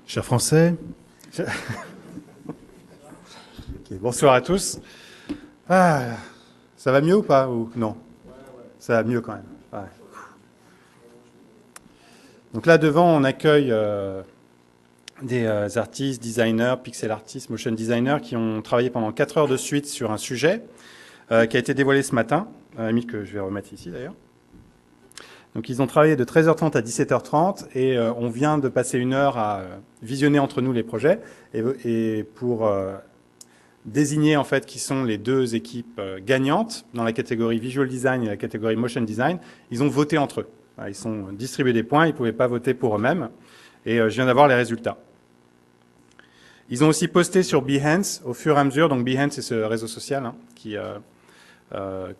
Chers Français, bonsoir à tous. Ah, ça va mieux ou pas ou non? Ça va mieux quand même. Ouais. Donc là devant, on accueille des artistes, designers, pixel artistes, motion designers qui ont travaillé pendant 4 heures de suite sur un sujet qui a été dévoilé ce matin, que je vais remettre ici d'ailleurs. Donc ils ont travaillé de 13h30 à 17h30 et on vient de passer 1 heure à visionner entre nous les projets et pour désigner en fait qui sont les 2 équipes gagnantes dans la catégorie Visual Design et la catégorie Motion Design, ils ont voté entre eux. Ils sont distribués des points, ils ne pouvaient pas voter pour eux-mêmes et je viens d'avoir les résultats. Ils ont aussi posté sur Behance au fur et à mesure, donc Behance c'est ce réseau social qui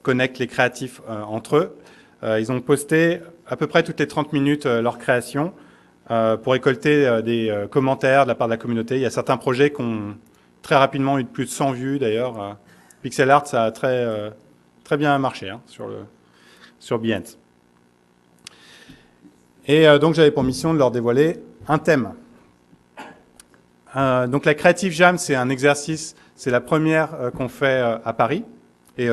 connecte les créatifs entre eux. Ils ont posté à peu près toutes les 30 minutes leur création pour récolter des commentaires de la part de la communauté. Il y a certains projets qui ont très rapidement eu plus de 100 vues d'ailleurs. Pixel Art, ça a très bien marché sur Behance. Et donc j'avais pour mission de leur dévoiler un thème. Donc la Creative Jam, c'est un exercice, c'est la première qu'on fait à Paris et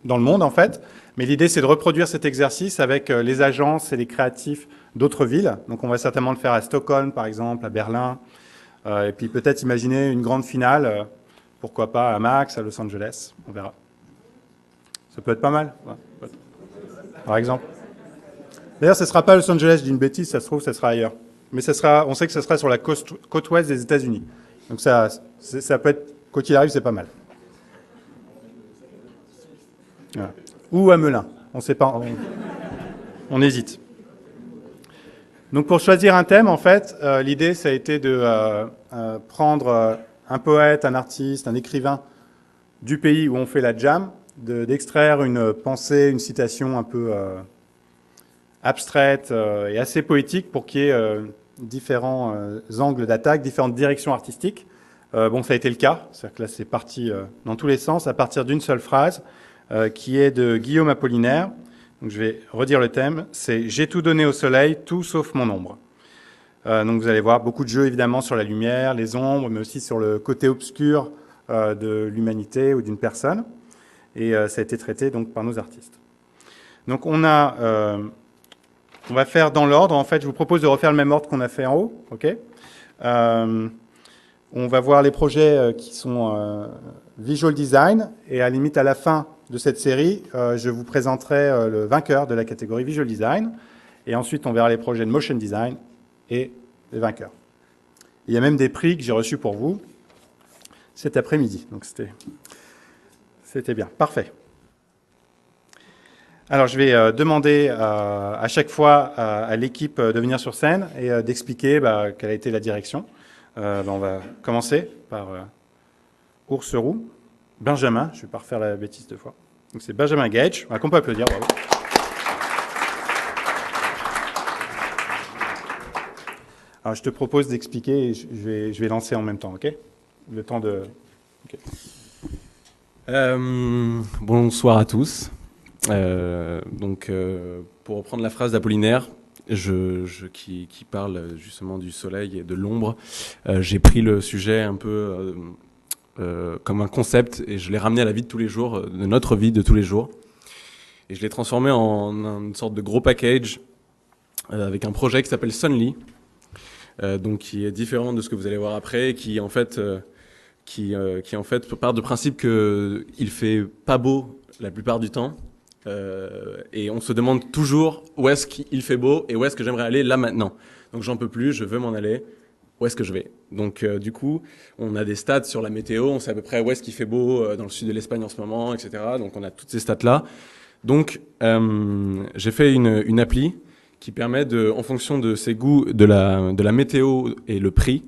dans le monde en fait. Mais l'idée, c'est de reproduire cet exercice avec les agences et les créatifs d'autres villes. Donc on va certainement le faire à Stockholm, par exemple, à Berlin. Et puis peut-être imaginer une grande finale, pourquoi pas à Max, à Los Angeles. On verra. Ça peut être pas mal, ouais. Par exemple. D'ailleurs, ce ne sera pas à Los Angeles, je dis une bêtise, ça se trouve, ça sera ailleurs. Mais on sait que ce sera sur la côte ouest des États-Unis. Donc ça peut être, quoi qu'il arrive, c'est pas mal. Voilà. Ou à Melun, on ne sait pas, on hésite. Donc pour choisir un thème, en fait, l'idée, ça a été de prendre un poète, un artiste, un écrivain du pays où on fait la jam, d'extraire une pensée, une citation un peu abstraite et assez poétique pour qu'il y ait différents angles d'attaque, différentes directions artistiques. Bon, ça a été le cas, c'est-à-dire que là, c'est parti dans tous les sens à partir d'une seule phrase. Qui est de Guillaume Apollinaire. Donc je vais redire le thème, c'est « J'ai tout donné au soleil, tout sauf mon ombre ». Donc vous allez voir beaucoup de jeux évidemment sur la lumière, les ombres, mais aussi sur le côté obscur de l'humanité ou d'une personne. Et ça a été traité donc par nos artistes. Donc on va faire dans l'ordre. En fait, je vous propose de refaire le même ordre qu'on a fait en haut. Okay, on va voir les projets qui sont Visual Design et à la limite à la fin de cette série, je vous présenterai le vainqueur de la catégorie Visual Design et ensuite on verra les projets de Motion Design et les vainqueurs. Il y a même des prix que j'ai reçus pour vous cet après-midi, donc c'était bien. Parfait. Alors je vais demander à chaque fois à l'équipe de venir sur scène et d'expliquer quelle a été la direction. On va commencer par Ours Roux. Benjamin, je ne vais pas refaire la bêtise 2 fois. Donc c'est Benjamin Gage, qu'on peut applaudir, bravo. Alors je te propose d'expliquer et je vais lancer en même temps, ok? Le temps de... Okay. Bonsoir à tous. Pour reprendre la phrase d'Apollinaire, qui parle justement du soleil et de l'ombre, j'ai pris le sujet un peu... comme un concept et je l'ai ramené à la vie de tous les jours, de notre vie de tous les jours. Et je l'ai transformé en une sorte de gros package avec un projet qui s'appelle Sunly, donc qui est différent de ce que vous allez voir après, qui en fait part du principe qu'il fait pas beau la plupart du temps. Et on se demande toujours où est-ce qu'il fait beau et où est-ce que j'aimerais aller là maintenant. Donc j'en peux plus, je veux m'en aller. Où est-ce que je vais? Donc du coup, on a des stats sur la météo, on sait à peu près où est-ce qu'il fait beau dans le sud de l'Espagne en ce moment, etc. Donc on a toutes ces stats-là. Donc j'ai fait une appli qui permet en fonction de ses goûts, de la météo et le prix,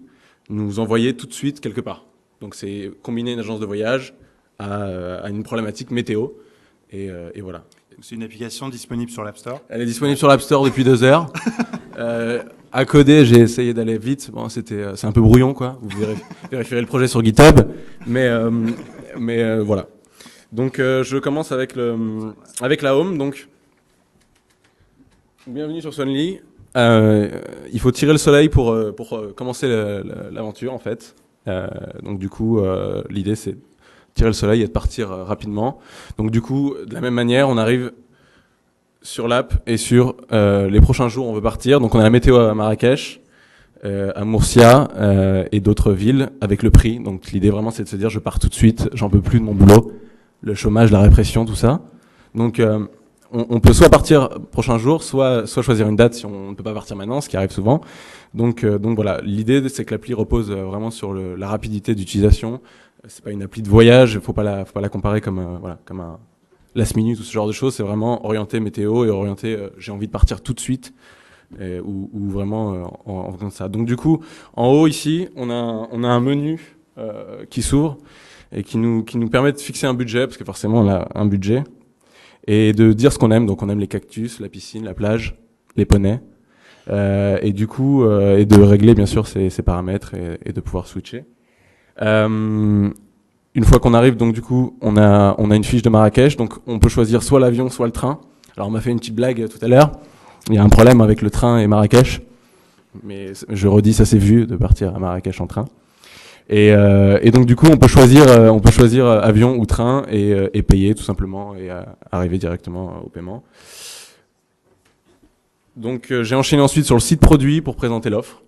nous envoyer tout de suite quelque part. Donc c'est combiner une agence de voyage à une problématique météo. Et voilà. C'est une application disponible sur l'App Store? Elle est disponible sur l'App Store depuis 2 heures. À coder, j'ai essayé d'aller vite. Bon, c'est un peu brouillon, quoi. Vous vérifierez le projet sur GitHub, mais voilà. Donc, je commence avec la home. Donc, bienvenue sur Sunly. Il faut tirer le soleil pour commencer l'aventure en fait. Donc du coup, l'idée c'est de tirer le soleil et de partir rapidement. Donc du coup, de la même manière, on arrive sur l'app et sur les prochains jours on veut partir. Donc on a la météo à Marrakech, à Murcia et d'autres villes avec le prix. Donc l'idée vraiment c'est de se dire je pars tout de suite, j'en peux plus de mon boulot, le chômage, la répression, tout ça. Donc on peut soit partir prochain jour, soit choisir une date si on ne peut pas partir maintenant, ce qui arrive souvent. Donc voilà, l'idée c'est que l'appli repose vraiment sur la rapidité d'utilisation. C'est pas une appli de voyage, faut pas la comparer comme comme un last minute ou ce genre de choses. C'est vraiment orienté météo et orienté j'ai envie de partir tout de suite ou vraiment en faisant ça. Donc du coup, en haut ici, on a un menu qui s'ouvre et qui nous permet de fixer un budget parce que forcément on a un budget. Et de dire ce qu'on aime. Donc on aime les cactus, la piscine, la plage, les poneys. Et du coup, et de régler bien sûr ces paramètres et de pouvoir switcher. Une fois qu'on arrive, donc du coup, on a une fiche de Marrakech. Donc on peut choisir soit l'avion, soit le train. Alors on m'a fait une petite blague tout à l'heure. Il y a un problème avec le train et Marrakech. Mais je redis, ça s'est vu de partir à Marrakech en train. Et donc du coup, on peut choisir avion ou train et payer tout simplement et arriver directement au paiement. Donc j'ai enchaîné ensuite sur le site produit pour présenter l'offre,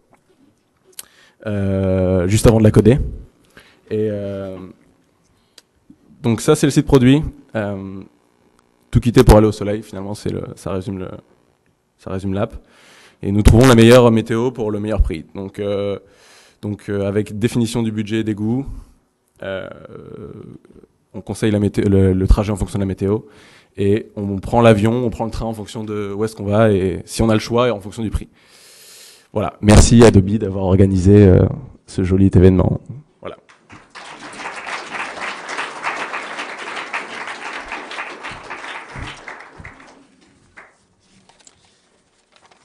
juste avant de la coder. Et donc ça c'est le site produit. Tout quitter pour aller au soleil. Finalement, ça résume l'app. Et nous trouvons la meilleure météo pour le meilleur prix. Donc avec définition du budget et des goûts, on conseille le trajet en fonction de la météo et on prend l'avion, on prend le train en fonction de où est-ce qu'on va et si on a le choix et en fonction du prix. Voilà, merci Adobe d'avoir organisé ce joli événement. Voilà.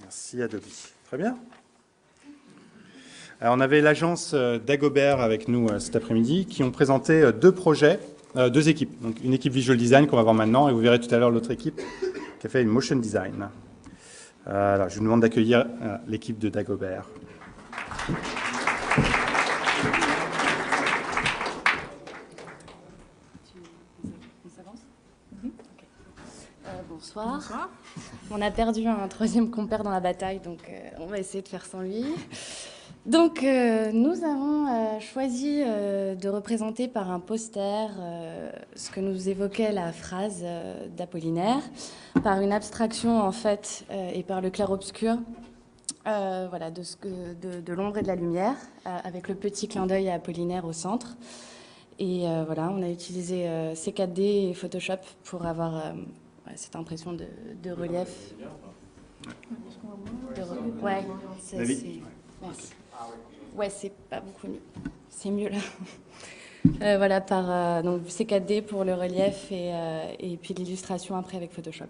Merci Adobe. Très bien. Alors, on avait l'agence Dagobert avec nous cet après-midi qui ont présenté deux projets, deux équipes. Donc une équipe Visual Design qu'on va voir maintenant et vous verrez tout à l'heure l'autre équipe qui a fait une Motion Design. Alors, je vous demande d'accueillir l'équipe de Dagobert. Bonsoir. Bonsoir. On a perdu un troisième compère dans la bataille, donc on va essayer de faire sans lui. Donc, nous avons choisi de représenter par un poster ce que nous évoquait la phrase d'Apollinaire, par une abstraction en fait et par le clair-obscur, voilà, de l'ombre et de la lumière, avec le petit clin d'œil à Apollinaire au centre. Et voilà, on a utilisé C4D et Photoshop pour avoir cette impression de relief. Ouais, ouais, c'est pas beaucoup mieux. C'est mieux là. Voilà, par donc C4D pour le relief et puis l'illustration après avec Photoshop.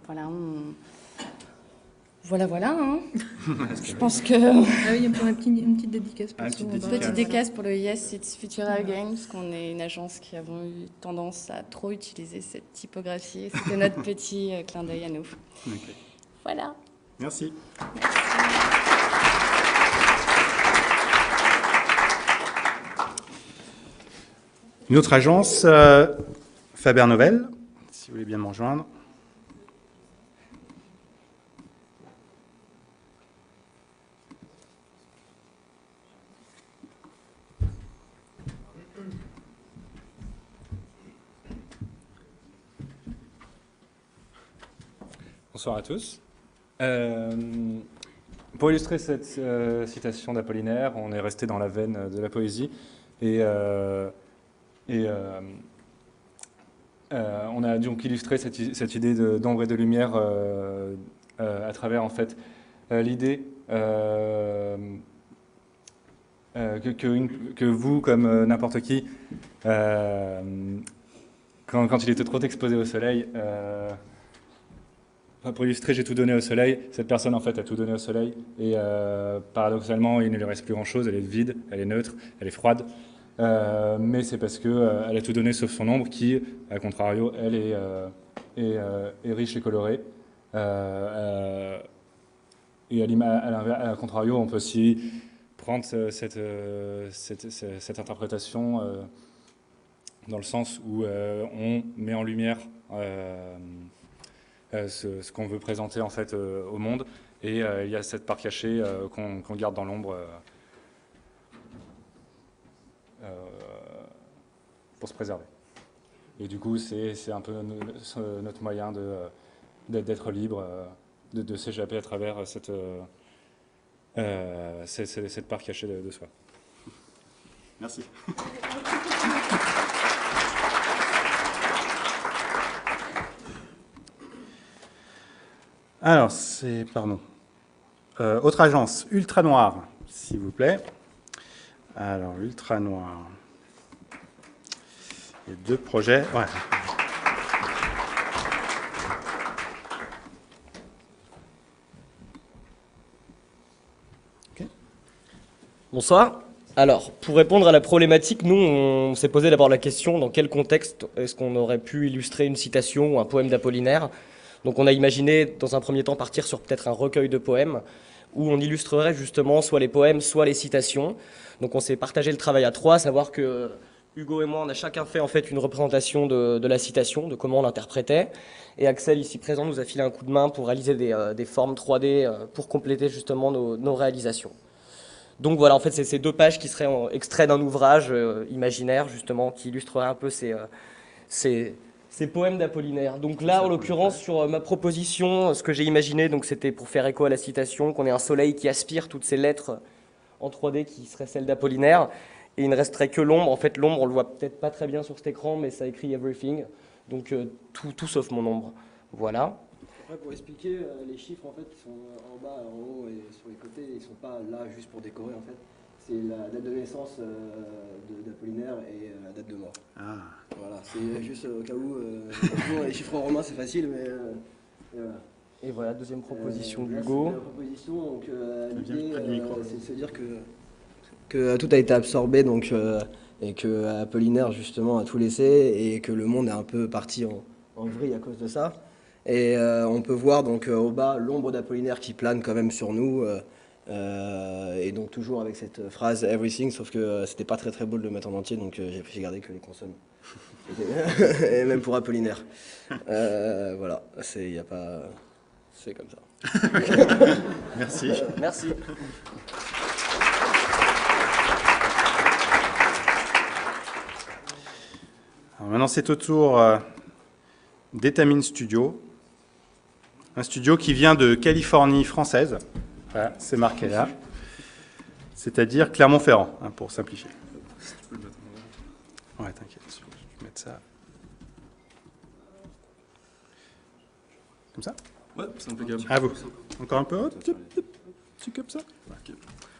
Voilà, voilà. Hein. Je pense que. Ah oui, il y a une petite dédicace pour petite dédicace pour le Yes It's Future Again, parce qu'on est une agence qui avons eu tendance à trop utiliser cette typographie. C'était notre petit clin d'œil à nous. Okay. Voilà. Merci. Une autre agence, Faber Novel, si vous voulez bien me rejoindre. Bonsoir à tous. Pour illustrer cette citation d'Apollinaire, on est resté dans la veine de la poésie et on a donc illustré cette idée d'ombre et de lumière à travers en fait l'idée que vous, comme n'importe qui, quand il était trop exposé au soleil, pour illustrer, j'ai tout donné au soleil. Cette personne, en fait, a tout donné au soleil. Et paradoxalement, il ne lui reste plus grand-chose. Elle est vide, elle est neutre, elle est froide. Mais c'est parce qu'elle a tout donné sauf son ombre qui, à contrario, elle est riche et colorée. Et à contrario, on peut aussi prendre cette interprétation dans le sens où on met en lumière ce qu'on veut présenter en fait au monde, et il y a cette part cachée qu'on garde dans l'ombre pour se préserver. Et du coup, c'est un peu notre moyen d'être libre, de s'échapper à travers cette part cachée de soi. Merci. Alors, pardon. Autre agence, Ultra Noir, s'il vous plaît. Alors, Ultra Noir. Il y a 2 projets. Ouais. Okay. Bonsoir. Alors, pour répondre à la problématique, nous, on s'est posé d'abord la question dans quel contexte est-ce qu'on aurait pu illustrer une citation ou un poème d'Apollinaire. Donc on a imaginé, dans un premier temps, partir sur peut-être un recueil de poèmes où on illustrerait justement soit les poèmes, soit les citations. Donc on s'est partagé le travail à 3, à savoir que Hugo et moi, on a chacun fait en fait une représentation de la citation, de comment on l'interprétait. Et Axel, ici présent, nous a filé un coup de main pour réaliser des formes 3D pour compléter justement nos réalisations. Donc voilà, en fait, c'est ces 2 pages qui seraient extraits d'un ouvrage imaginaire, justement, qui illustrerait un peu ces poèmes d'Apollinaire. Donc là, en l'occurrence, sur ma proposition, ce que j'ai imaginé, donc c'était pour faire écho à la citation, qu'on ait un soleil qui aspire toutes ces lettres en 3D qui seraient celles d'Apollinaire, et il ne resterait que l'ombre. En fait, l'ombre, on le voit peut-être pas très bien sur cet écran, mais ça écrit everything, donc tout sauf mon ombre. Voilà. Après, pour expliquer, les chiffres en fait qui sont en bas, en haut et sur les côtés, ils ne sont pas là juste pour décorer en fait. C'est la date de naissance d'Apollinaire et la date de mort. Ah. Voilà, c'est juste au cas où. Les chiffres en romain c'est facile, mais voilà. Et voilà, deuxième proposition Là, d'Hugo. c'est la proposition, donc l'idée c'est de se dire que tout a été absorbé donc, et que Apollinaire justement a tout laissé et que le monde est un peu parti en vrille à cause de ça. Et on peut voir donc au bas l'ombre d'Apollinaire qui plane quand même sur nous. Et donc toujours avec cette phrase everything, sauf que c'était pas très très beau de le mettre en entier, donc j'ai gardé que les consonnes. Et même pour Apollinaire. Voilà, c'est comme ça. Merci. Merci. Alors maintenant, c'est au tour d'Etamine Studio, un studio qui vient de Californie française. Voilà, c'est marqué là. C'est-à-dire Clermont-Ferrand, hein, pour simplifier. Ouais, t'inquiète, je vais mettre ça. Comme ça? Ouais, c'est impeccable. À vous. Encore un peu haut? C'est comme ça?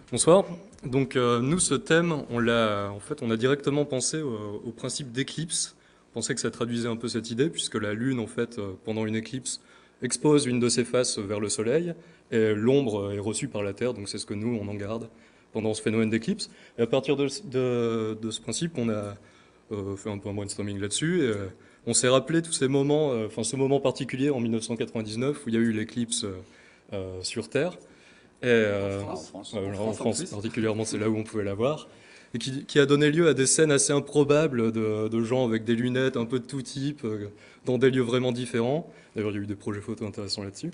Bonsoir. Donc nous, ce thème, on a directement pensé au principe d'éclipse. On pensait que ça traduisait un peu cette idée, puisque la Lune, en fait, pendant une éclipse, expose une de ses faces vers le Soleil, et l'ombre est reçue par la Terre, donc c'est ce que nous, on en garde pendant ce phénomène d'éclipse. Et à partir de ce principe, on a fait un peu un brainstorming là-dessus, et on s'est rappelé tous ces moments, ce moment particulier en 1999, où il y a eu l'éclipse sur Terre. Et, en France particulièrement, c'est là où on pouvait la voir, et qui a donné lieu à des scènes assez improbables de gens avec des lunettes un peu de tout type, dans des lieux vraiment différents. D'ailleurs, il y a eu des projets photos intéressants là-dessus.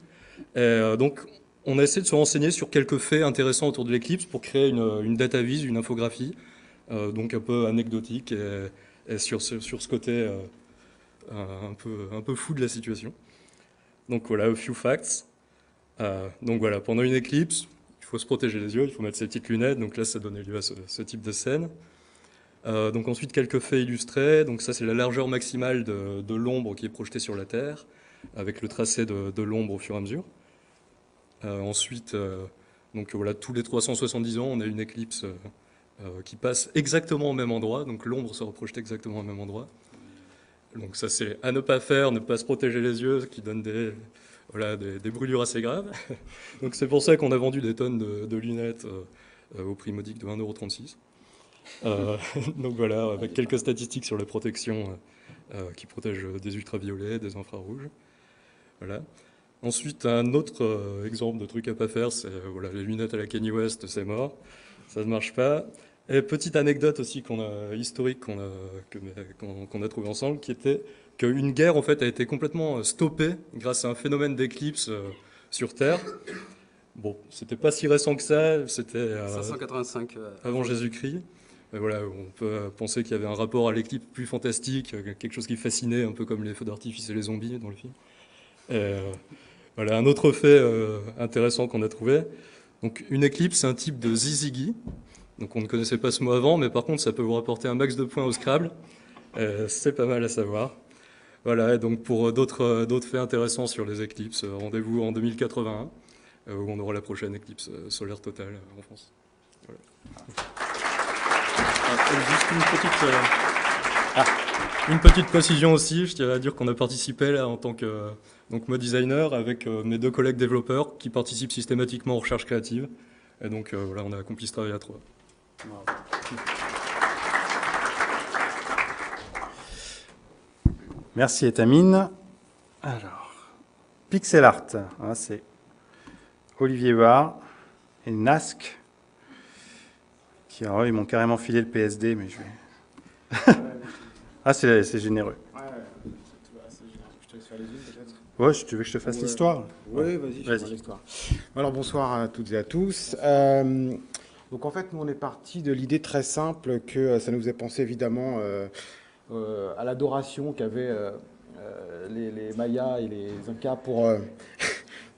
Et donc, on a essayé de se renseigner sur quelques faits intéressants autour de l'éclipse pour créer une datavise, une infographie, donc un peu anecdotique, et sur ce côté un peu fou de la situation. Donc voilà, a few facts. Donc voilà, pendant une éclipse, il faut se protéger les yeux, il faut mettre ses petites lunettes, donc là ça donnait lieu à ce type de scène. Donc ensuite quelques faits illustrés, donc ça c'est la largeur maximale de l'ombre qui est projetée sur la Terre, avec le tracé de l'ombre au fur et à mesure. Ensuite, donc voilà, tous les 370 ans, on a une éclipse qui passe exactement au même endroit, donc l'ombre se reprojette exactement au même endroit. Donc ça c'est à ne pas faire, ne pas se protéger les yeux, ce qui donne des brûlures assez graves. Donc c'est pour ça qu'on a vendu des tonnes de lunettes au prix modique de 1,36 €. Donc voilà, avec quelques statistiques sur la protection qui protège des ultraviolets, des infrarouges. Voilà. Ensuite, un autre exemple de truc à pas faire, c'est voilà, les lunettes à la Kanye West, c'est mort, ça ne marche pas. Et petite anecdote aussi historique qu'on a trouvé ensemble, qui était qu'une guerre en fait a été complètement stoppée grâce à un phénomène d'éclipse sur Terre. Bon, c'était pas si récent que ça, c'était 585 avant Jésus-Christ. Mais voilà, on peut penser qu'il y avait un rapport à l'éclipse plus fantastique, quelque chose qui fascinait, un peu comme les feux d'artifice et les zombies dans le film. Voilà, un autre fait intéressant qu'on a trouvé. Donc, une éclipse, c'est un type de zizigi. Donc, on ne connaissait pas ce mot avant, mais par contre, ça peut vous rapporter un max de points au Scrabble. C'est pas mal à savoir. Voilà, et donc pour d'autres faits intéressants sur les éclipses, rendez-vous en 2081, où on aura la prochaine éclipse solaire totale en France. Voilà. Juste une petite précision aussi, je tiens à dire qu'on a participé là en tant que mode designer avec mes 2 collègues développeurs qui participent systématiquement aux recherches créatives. Et donc voilà, on a accompli ce travail à 3. Wow. Merci Etamine. Alors, pixel art, hein, c'est Olivier Huard et Nasc, qui alors, ils m'ont carrément filé le PSD, mais je vais... Ah, c'est généreux. Je te laisse faire les unes peut-être. Ouais, tu veux que je te fasse l'histoire? Oui, vas-y, je fais l'histoire. Alors bonsoir à toutes et à tous. Donc en fait, nous on est parti de l'idée très simple que ça nous faisait penser évidemment à l'adoration qu'avaient les Mayas et les Incas pour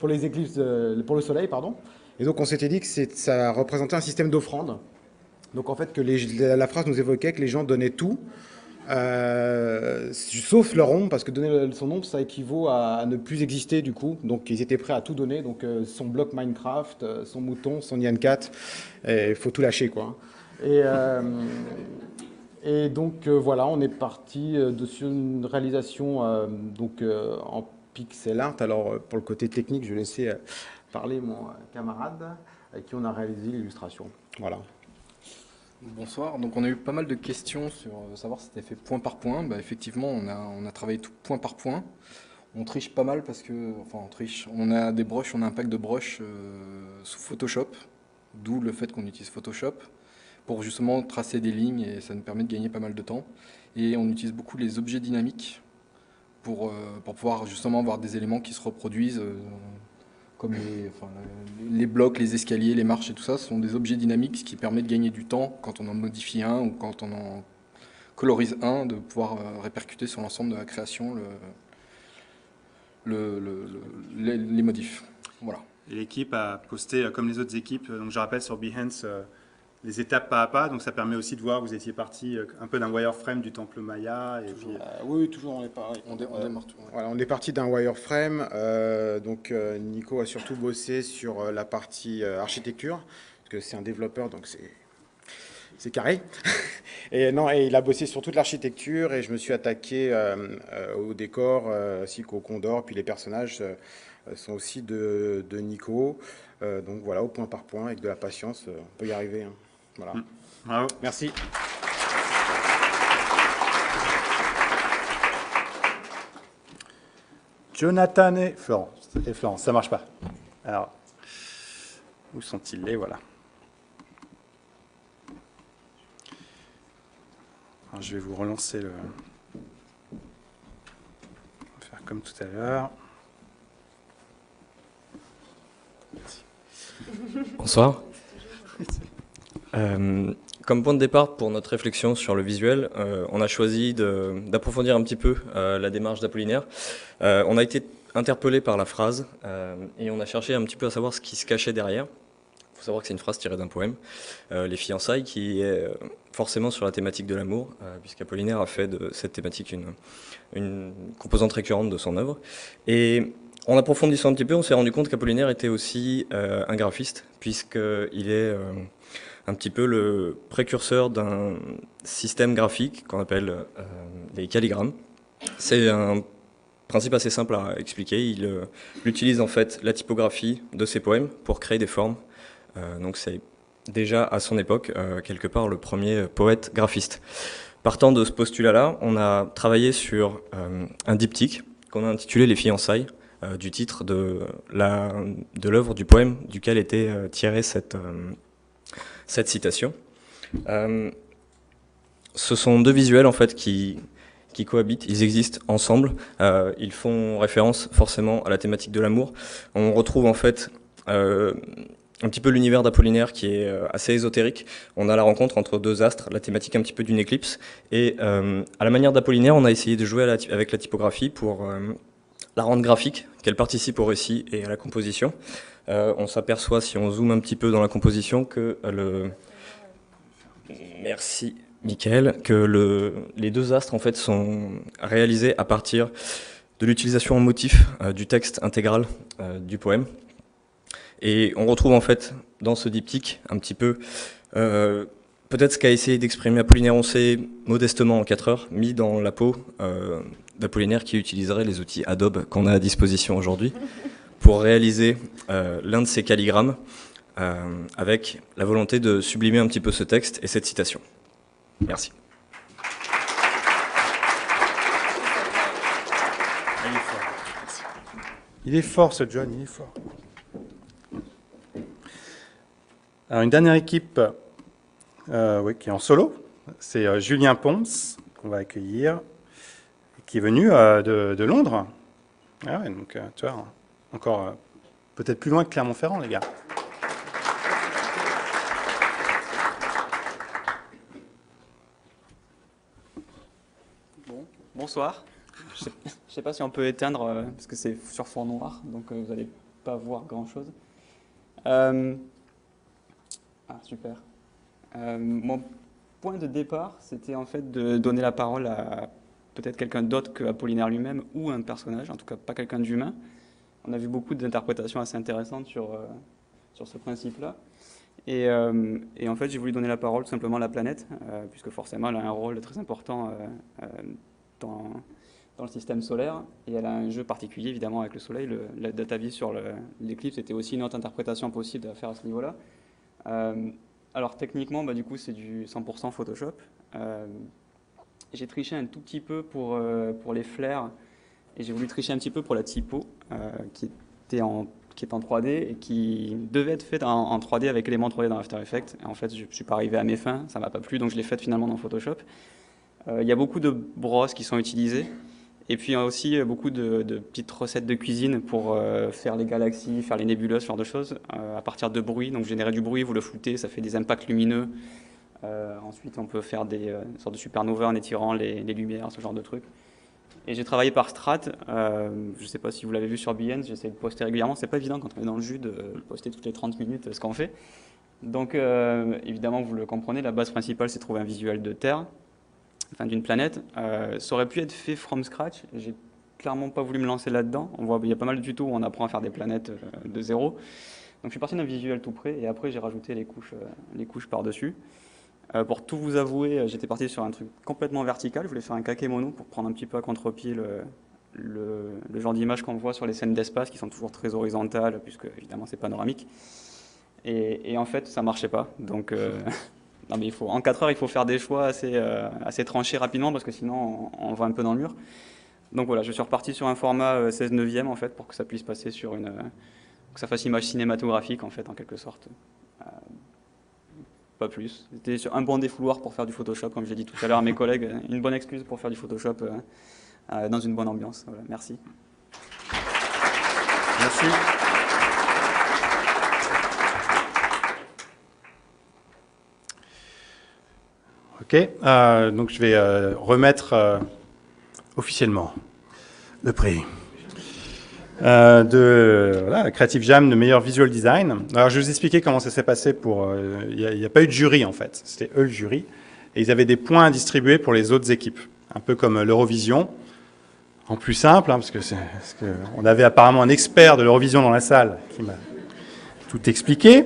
les éclipses, pour le soleil, pardon. Et donc on s'était dit que ça représentait un système d'offrande. Donc en fait, que la phrase nous évoquait que les gens donnaient tout, sauf leur ombre, parce que donner son ombre, ça équivaut à ne plus exister du coup. Donc ils étaient prêts à tout donner, donc son bloc Minecraft, son mouton, son Nyan Cat, il faut tout lâcher quoi. Et donc voilà, on est parti sur une réalisation en pixel art. Alors pour le côté technique, je vais laisser parler mon camarade avec qui on a réalisé l'illustration. Voilà. Bonsoir, donc on a eu pas mal de questions sur savoir si c'était fait point par point. Bah, effectivement, on a travaillé tout point par point. On triche pas mal parce que, enfin on triche, on a des brushes, on a un pack de brushes sous Photoshop, d'où le fait qu'on utilise Photoshop pour justement tracer des lignes et ça nous permet de gagner pas mal de temps. Et on utilise beaucoup les objets dynamiques pour pouvoir justement avoir des éléments qui se reproduisent comme les blocs, les escaliers, les marches et tout ça, ce sont des objets dynamiques, ce qui permet de gagner du temps quand on en modifie un ou quand on en colorise un, de pouvoir répercuter sur l'ensemble de la création les modifs. Voilà. Et l'équipe a posté, comme les autres équipes, donc je rappelle sur Behance, les étapes pas à pas, donc ça permet aussi de voir, vous étiez parti un peu d'un wireframe du temple Maya. Et puis, oui, toujours on est pareil. On démarre tout. Ouais. Voilà, on est parti d'un wireframe, Nico a surtout bossé sur la partie architecture, parce que c'est un développeur, donc c'est carré. Et il a bossé sur toute l'architecture, et je me suis attaqué au décor, ainsi qu'au Condor, puis les personnages sont aussi de Nico. Donc voilà, au point par point, avec de la patience, on peut y arriver. Hein. Voilà. Bravo. Merci. Jonathan et Florence, ça marche pas. Alors, où sont-ils? Les voilà. Alors, je vais vous relancer le... On va faire comme tout à l'heure. Merci. Bonsoir. Comme point de départ pour notre réflexion sur le visuel, on a choisi d'approfondir un petit peu la démarche d'Apollinaire. On a été interpellé par la phrase et on a cherché un petit peu à savoir ce qui se cachait derrière. Il faut savoir que c'est une phrase tirée d'un poème, Les fiançailles, qui est forcément sur la thématique de l'amour, puisqu'Apollinaire a fait de cette thématique une composante récurrente de son œuvre. Et en approfondissant un petit peu, on s'est rendu compte qu'Apollinaire était aussi un graphiste, puisqu'il est un petit peu le précurseur d'un système graphique qu'on appelle les calligrammes. C'est un principe assez simple à expliquer. Il utilise en fait la typographie de ses poèmes pour créer des formes. Donc c'est déjà à son époque, quelque part, le premier poète graphiste. Partant de ce postulat-là, on a travaillé sur un diptyque qu'on a intitulé Les fiançailles, du titre de l'œuvre, du poème duquel était tirée cette citation. Ce sont deux visuels en fait qui cohabitent, ils existent ensemble, ils font référence forcément à la thématique de l'amour. On retrouve en fait un petit peu l'univers d'Apollinaire qui est assez ésotérique. On a la rencontre entre deux astres, la thématique un petit peu d'une éclipse, et à la manière d'Apollinaire, on a essayé de jouer avec la typographie pour la rendre graphique, qu'elle participe au récit et à la composition. On s'aperçoit, si on zoome un petit peu dans la composition, que Merci Mickaël, que les deux astres en fait sont réalisés à partir de l'utilisation en motif du texte intégral du poème. Et on retrouve en fait dans ce diptyque un petit peu peut-être ce qu'a essayé d'exprimer Apollinaire, on sait modestement en 4 heures, mis dans la peau d'Apollinaire qui utiliserait les outils Adobe qu'on a à disposition aujourd'hui pour réaliser l'un de ces calligrammes avec la volonté de sublimer un petit peu ce texte et cette citation. Merci. Il est fort ce John, il est fort. Alors une dernière équipe qui est en solo, c'est Julien Pons qu'on va accueillir, qui est venu de Londres. Ah ouais, donc tu vois, encore peut-être plus loin que Clermont-Ferrand, les gars. Bon, bonsoir. Je sais pas si on peut éteindre parce que c'est sur fond noir, donc vous n'allez pas voir grand-chose. Super. Mon point de départ, c'était en fait de donner la parole à peut-être quelqu'un d'autre que Apollinaire lui-même ou un personnage, en tout cas pas quelqu'un d'humain. On a vu beaucoup d'interprétations assez intéressantes sur ce principe-là. Et en fait, j'ai voulu donner la parole tout simplement à la planète, puisque forcément, elle a un rôle très important dans le système solaire, et elle a un jeu particulier, évidemment, avec le Soleil. La data vie sur l'éclipse était aussi une autre interprétation possible à faire à ce niveau-là. Alors techniquement, du coup, c'est du 100% Photoshop. J'ai triché un tout petit peu pour les flares, et j'ai voulu tricher un petit peu pour la typo, qui est en 3D et qui devait être faite en 3D avec éléments 3D dans After Effects. Et en fait, je ne suis pas arrivé à mes fins, ça ne m'a pas plu, donc je l'ai faite finalement dans Photoshop. Il y a beaucoup de brosses qui sont utilisées. Et puis il y a aussi beaucoup de petites recettes de cuisine pour faire les galaxies, faire les nébuleuses, ce genre de choses, à partir de bruit. Donc générer du bruit, vous le floutez, ça fait des impacts lumineux. Ensuite, on peut faire des sortes de supernovae en étirant les lumières, ce genre de trucs. Et j'ai travaillé par strat. Je ne sais pas si vous l'avez vu sur Behance, j'essaie de poster régulièrement. C'est pas évident quand on est dans le jus de poster toutes les 30 minutes ce qu'on fait. Donc évidemment, vous le comprenez, la base principale, c'est de trouver un visuel de Terre. Enfin, d'une planète. Ça aurait pu être fait from scratch. J'ai clairement pas voulu me lancer là-dedans. On voit, il y a pas mal de tutos où on apprend à faire des planètes de zéro. Donc je suis parti d'un visuel tout prêt et après j'ai rajouté les couches par-dessus. Pour tout vous avouer, j'étais parti sur un truc complètement vertical. Je voulais faire un kakémono pour prendre un petit peu à contre-pied le genre d'image qu'on voit sur les scènes d'espace qui sont toujours très horizontales puisque évidemment c'est panoramique. Et en fait, ça marchait pas. Donc non, mais en 4 heures, il faut faire des choix assez tranchés rapidement parce que sinon, on va un peu dans le mur. Donc voilà, je suis reparti sur un format 16/9 en fait pour que ça puisse passer sur que ça fasse image cinématographique en fait, en quelque sorte. Pas plus. C'était sur un bon défouloir pour faire du Photoshop, comme j'ai dit tout à l'heure à mes collègues. Une bonne excuse pour faire du Photoshop dans une bonne ambiance. Voilà, merci. Merci. Ok, donc je vais remettre officiellement le prix de Creative Jam de meilleur visual design. Alors je vais vous expliquer comment ça s'est passé il n'y a pas eu de jury en fait, c'était eux le jury, et ils avaient des points à distribuer pour les autres équipes, un peu comme l'Eurovision, en plus simple, parce que on avait apparemment un expert de l'Eurovision dans la salle qui m'a tout expliqué.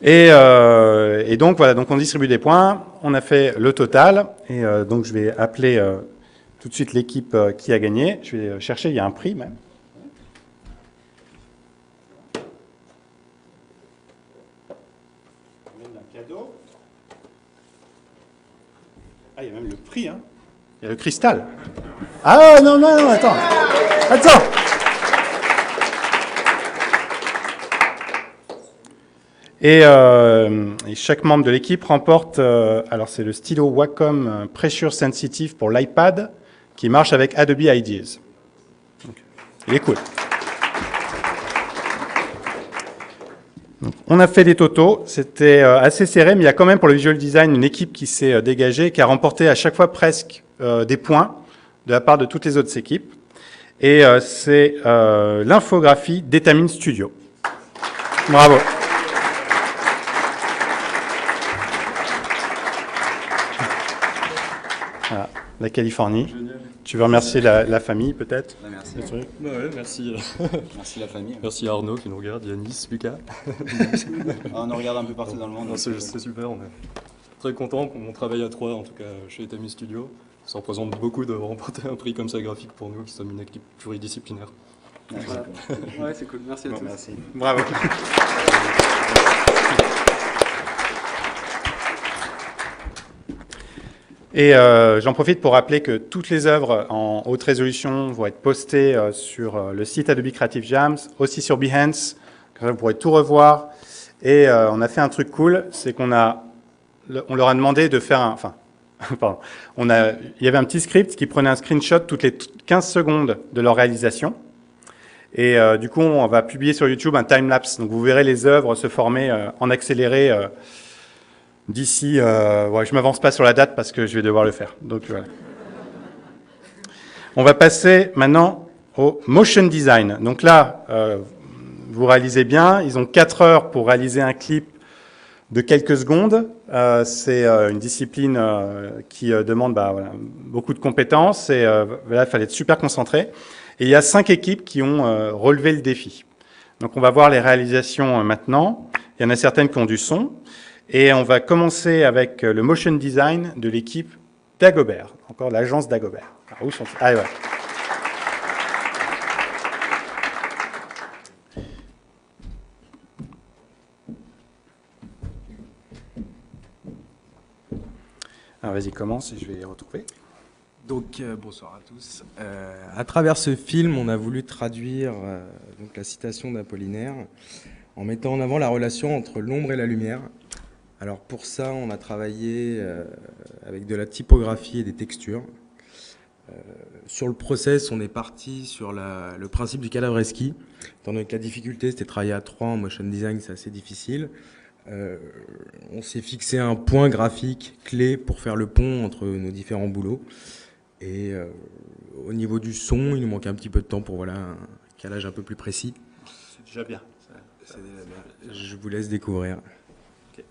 Et donc voilà, donc on distribue des points, on a fait le total, et donc je vais appeler tout de suite l'équipe qui a gagné. Je vais chercher, il y a un prix même. Même un cadeau. Ah, il y a même le prix, hein. Il y a le cristal. Ah non, attends. Attends. Et chaque membre de l'équipe remporte, alors c'est le stylo Wacom Pressure Sensitive pour l'iPad qui marche avec Adobe Ideas. Donc, il est cool. Donc, on a fait des totaux, c'était assez serré, mais il y a quand même pour le visual design une équipe qui s'est dégagée, qui a remporté à chaque fois presque des points de la part de toutes les autres équipes. Et c'est l'infographie d'Etamine Studio. Bravo. Voilà, la Californie. Génial. Tu veux remercier la famille, peut-être? Merci. Bah ouais, merci. Merci la famille. Merci à Arnaud qui nous regarde, Yanis, Lucas. On nous regarde un peu partout dans le monde. C'est super, on est très content qu'on travaille à 3, en tout cas chez Etami Studio. Ça représente beaucoup de remporter un prix comme ça graphique pour nous, qui sommes une équipe pluridisciplinaire. Voilà. Ouais, c'est cool. Merci à tous. Merci. Bravo. Et j'en profite pour rappeler que toutes les œuvres en haute résolution vont être postées sur le site Adobe Creative Jams, aussi sur Behance, comme ça vous pourrez tout revoir. Et on a fait un truc cool, c'est qu'on leur a demandé de faire un... Enfin, pardon. Il y avait un petit script qui prenait un screenshot toutes les 15 secondes de leur réalisation. Et du coup, on va publier sur YouTube un time-lapse. Donc vous verrez les œuvres se former en accéléré d'ici, je m'avance pas sur la date parce que je vais devoir le faire. Donc voilà. On va passer maintenant au motion design. Donc là, vous réalisez bien, ils ont 4 heures pour réaliser un clip de quelques secondes. C'est une discipline qui demande beaucoup de compétences et là, il fallait être super concentré. Et il y a 5 équipes qui ont relevé le défi. Donc on va voir les réalisations maintenant. Il y en a certaines qui ont du son. Et on va commencer avec le motion design de l'équipe Dagobert, encore l'agence Dagobert. Alors, où sont-ils? Ah, ouais. Alors vas-y, commence et je vais les retrouver. Donc bonsoir à tous. À travers ce film, on a voulu traduire donc, la citation d'Apollinaire en mettant en avant la relation entre l'ombre et la lumière. Alors pour ça, on a travaillé avec de la typographie et des textures. Sur le process, on est parti sur le principe du cadavreski. Étant donné que la difficulté, c'était de travailler à 3 en motion design, c'est assez difficile. On s'est fixé un point graphique clé pour faire le pont entre nos différents boulots. Et au niveau du son, il nous manque un petit peu de temps pour un calage un peu plus précis. C'est déjà bien. C'est déjà bien. Je vous laisse découvrir. Okay.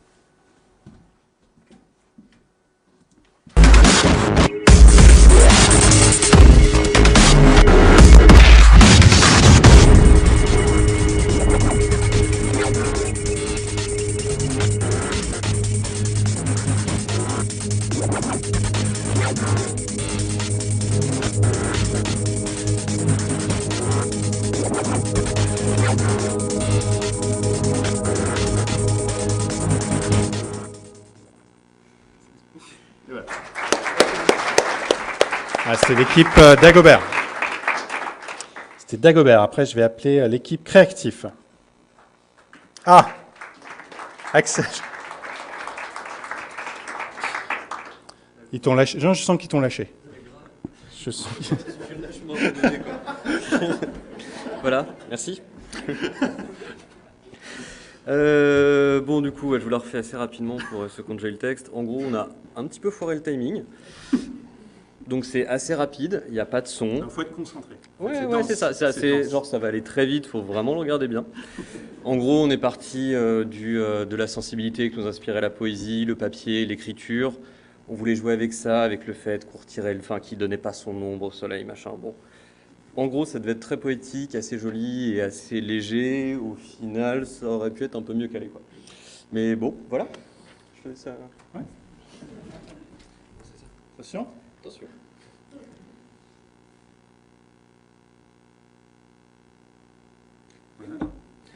C'est l'équipe Dagobert. C'était Dagobert. Après, je vais appeler l'équipe Créatif. Ah, Axel. Ils t'ont lâché. Je sens qu'ils t'ont lâché. Je sens. Voilà, merci. Bon, du coup, je vous la refais assez rapidement pour ceux qui ont déjà eu le texte. En gros, on a un petit peu foiré le timing. Donc c'est assez rapide, il n'y a pas de son. Il faut être concentré. Ouais, c'est ça. C'est assez, genre ça va aller très vite, il faut vraiment le regarder bien. En gros, on est parti de la sensibilité qui nous inspirait la poésie, le papier, l'écriture. On voulait jouer avec ça, avec le fait qu'on retirait qu'il ne donnait pas son ombre au soleil, machin. Bon. En gros, ça devait être très poétique, assez joli et assez léger. Au final, ça aurait pu être un peu mieux calé, quoi. Mais bon, voilà. Je fais ça. Ouais. Attention. Attention.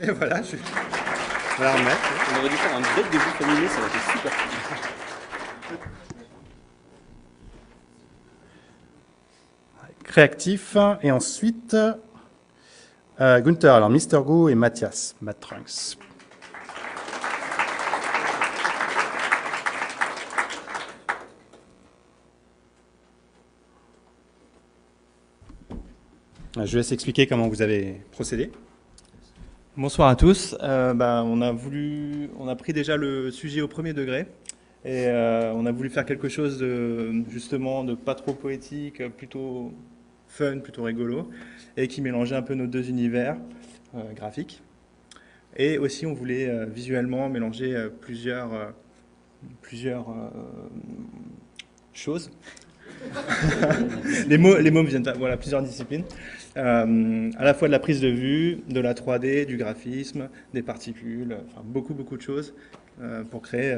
Et voilà, je vais la remettre. On aurait dû faire un bête de gif animé, ça aurait été super. créatif. Et ensuite, Gunther, alors Mr. Go et Mathias, Matt Trunks. Je vous laisse expliquer comment vous avez procédé. Bonsoir à tous. On a pris déjà le sujet au premier degré et on a voulu faire quelque chose de pas trop poétique, plutôt fun, plutôt rigolo et qui mélangeait un peu nos deux univers graphiques. Et aussi on voulait visuellement mélanger plusieurs choses. les mots me viennent pas. Voilà, plusieurs disciplines. À la fois de la prise de vue, de la 3D, du graphisme, des particules, enfin beaucoup de choses pour créer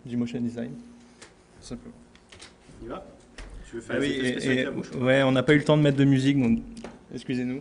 du motion design, tout simplement. On y va ? Tu veux faire oui, ouais, on n'a pas eu le temps de mettre de musique, donc excusez-nous.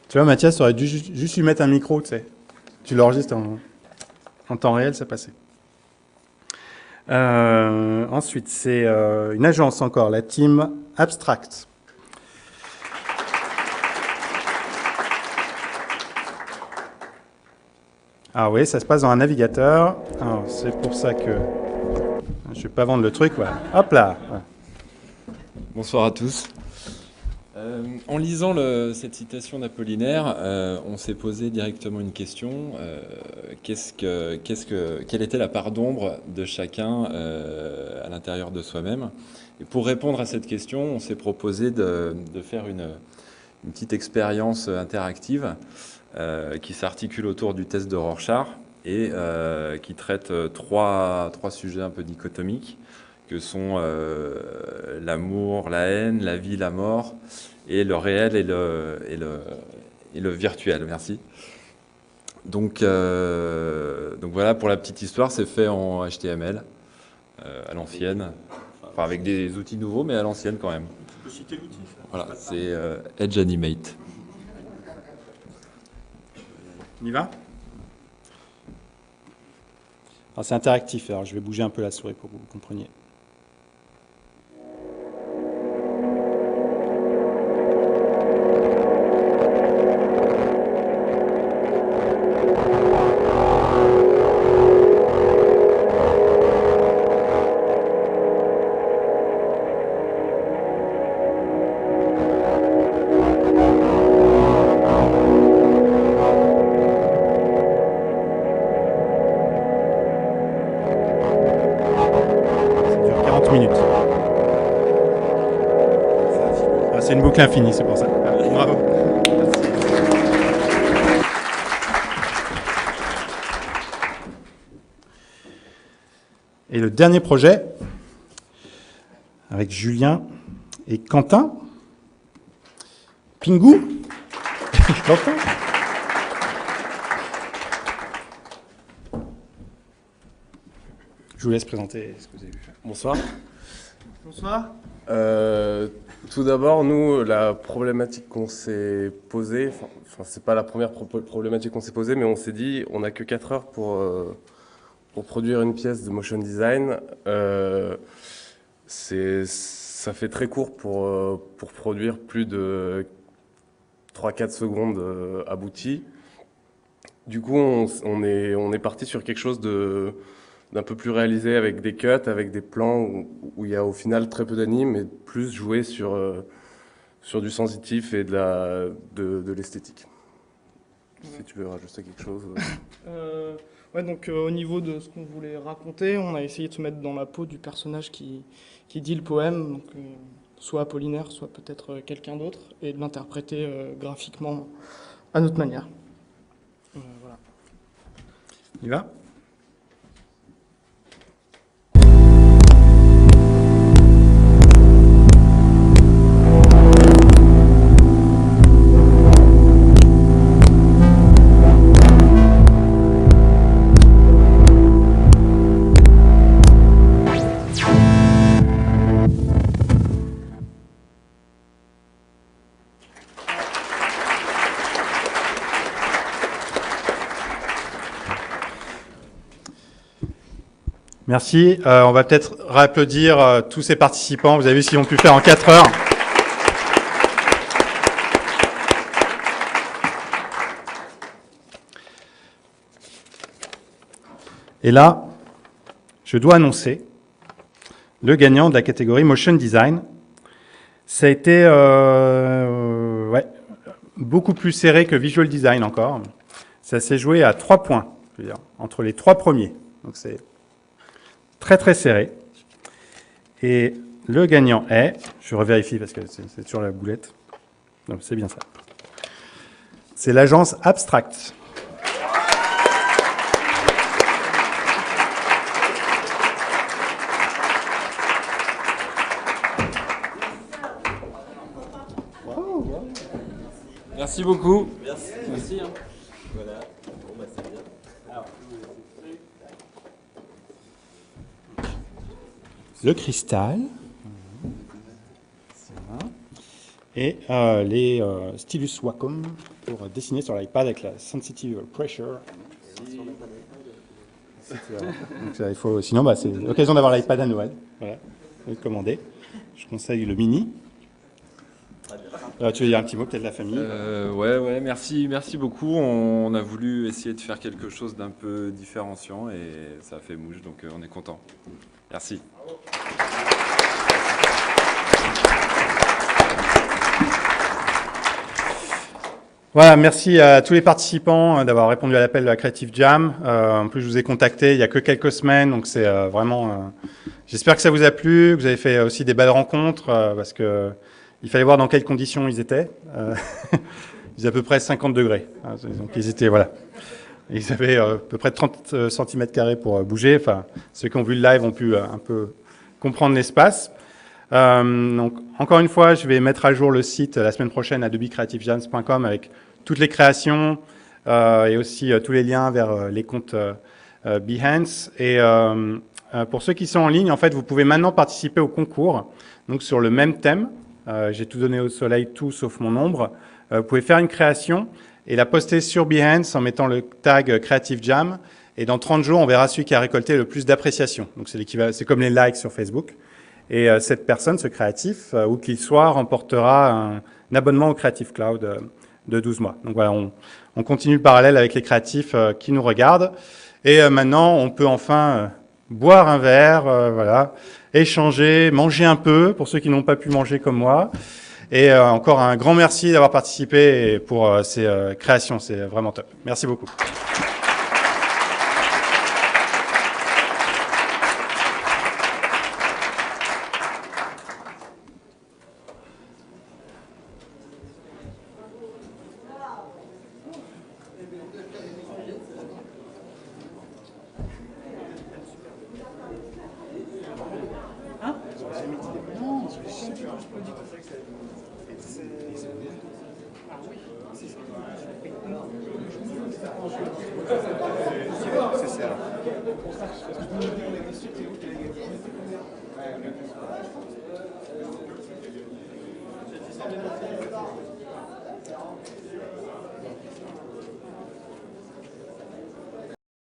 Tu vois, Mathias, tu aurais dû juste lui mettre un micro, tu sais. Tu l'enregistres en temps réel, ça passait. Ensuite, c'est une agence encore, la team Abstract. Ah oui, ça se passe dans un navigateur. Alors, c'est pour ça que je ne vais pas vendre le truc. Voilà. Hop là. Voilà. Bonsoir à tous. En lisant cette citation d'Apollinaire, on s'est posé directement une question. Quelle était la part d'ombre de chacun à l'intérieur de soi-même? Et pour répondre à cette question, on s'est proposé de faire une petite expérience interactive qui s'articule autour du test de Rorschach et qui traite trois sujets un peu dichotomiques que sont l'amour, la haine, la vie, la mort, et le réel et le virtuel. Merci. Donc voilà, pour la petite histoire, c'est fait en HTML, à l'ancienne, enfin avec des outils nouveaux, mais à l'ancienne quand même. Tu peux citer l'outil. Voilà, c'est Edge Animate. On y va ? Alors c'est interactif, alors je vais bouger un peu la souris pour que vous compreniez. C'est une boucle infinie, c'est pour ça. Bravo. Merci. Et le dernier projet, avec Julien et Quentin. Pingou. Quentin. Je vous laisse présenter ce que vous avez vu. Bonsoir. Bonsoir. Tout d'abord, nous, la problématique qu'on s'est posée, enfin c'est pas la première problématique qu'on s'est posée, mais on s'est dit, on n'a que 4 heures pour produire une pièce de motion design. Ça fait très court pour produire plus de 3-4 secondes abouties. Du coup, on est parti sur quelque chose d'un peu plus réalisé avec des cuts, avec des plans où il y a au final très peu d'anime, mais plus joué sur du sensitif et de l'esthétique. Si tu veux rajouter quelque chose. Ouais, donc au niveau de ce qu'on voulait raconter, on a essayé de se mettre dans la peau du personnage qui dit le poème, donc, soit Apollinaire, soit peut-être quelqu'un d'autre, et de l'interpréter graphiquement à notre manière. Voilà. Il va ? Merci. On va peut-être réapplaudir tous ces participants. Vous avez vu ce qu'ils ont pu faire en 4 heures. Et là, je dois annoncer le gagnant de la catégorie Motion Design. Ça a été beaucoup plus serré que Visual Design encore. Ça s'est joué à 3 points, je veux dire, entre les 3 premiers. Donc c'est très très serré. Et le gagnant est, je revérifie parce que c'est toujours la boulette, donc c'est bien ça. C'est l'agence Abstract. Merci beaucoup. Merci. Merci. Voilà. Bon, bah, c'est bien. Alors, le cristal. Et les stylus Wacom pour dessiner sur l'iPad avec la sensitive pressure. Donc, ça, il faut, sinon, c'est l'occasion d'avoir l'iPad à Noël. Voilà, vous pouvez commander. Je conseille le mini. Tu veux dire un petit mot peut-être de la famille? Ouais, merci beaucoup. On a voulu essayer de faire quelque chose d'un peu différenciant et ça a fait mouche, donc on est content. Merci. Voilà, merci à tous les participants d'avoir répondu à l'appel de la Creative Jam. En plus, je vous ai contacté il y a que quelques semaines, donc c'est vraiment... J'espère que ça vous a plu, que vous avez fait aussi des belles rencontres, parce que il fallait voir dans quelles conditions ils étaient. Ils avaient à peu près 50 degrés. Donc ils étaient, voilà. Ils avaient à peu près 30 cm² pour bouger. Enfin, ceux qui ont vu le live ont pu un peu comprendre l'espace. Donc, encore une fois, je vais mettre à jour le site la semaine prochaine, adobecreativejams.com, avec toutes les créations et aussi tous les liens vers les comptes Behance. Et pour ceux qui sont en ligne, en fait, vous pouvez maintenant participer au concours, donc sur le même thème. J'ai tout donné au soleil, tout sauf mon ombre. Vous pouvez faire une création et la poster sur Behance en mettant le tag Creative Jam. Et dans 30 jours, on verra celui qui a récolté le plus d'appréciations. Donc c'est comme les likes sur Facebook. Et cette personne, ce créatif, où qu'il soit, remportera un abonnement au Creative Cloud de 12 mois. Donc voilà, on continue le parallèle avec les créatifs qui nous regardent. Et maintenant, on peut enfin boire un verre, voilà, échanger, manger un peu, pour ceux qui n'ont pas pu manger comme moi. Et encore un grand merci d'avoir participé pour ces créations, c'est vraiment top. Merci beaucoup.